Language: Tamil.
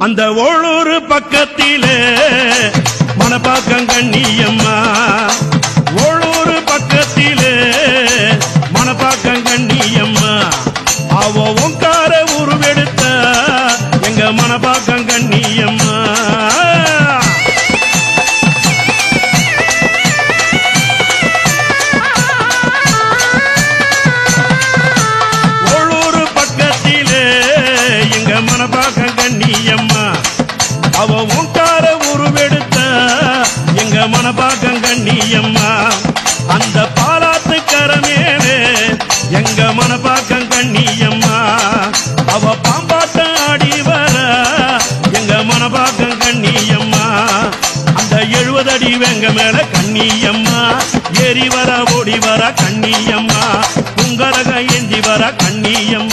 அந்த ஓளூர் பக்கத்திலே மணப்பாக்கம் கண்ணியம்மா ஓளூர் பக்கத்திலே மணப்பாக்கம் கண்ணியம்மா அவ ஓங்கார உருவெடுத்த எங்க மணப்பாக்கம் கண்ணியம்மா ஓளூர் பக்கத்திலே எங்க மணப்பாக்கம் கண்ணியம்மா அவ ஓங்கார உருவெடுத்த எங்க மணப்பாக்கம் கண்ணியம்மா அந்த பாலாத்து கரமேலே எங்க மணப்பாக்கம் கண்ணியம்மா அவ பாம்பாட்டம் ஆடி வர எங்க மணப்பாக்கம் கண்ணியம்மா அந்த 70 அடி வெங்க மேல கண்ணியம்மா ஏறி வர ஓடி வர கண்ணியம்மா உங்கரக ஏந்தி வர கண்ணியம்மா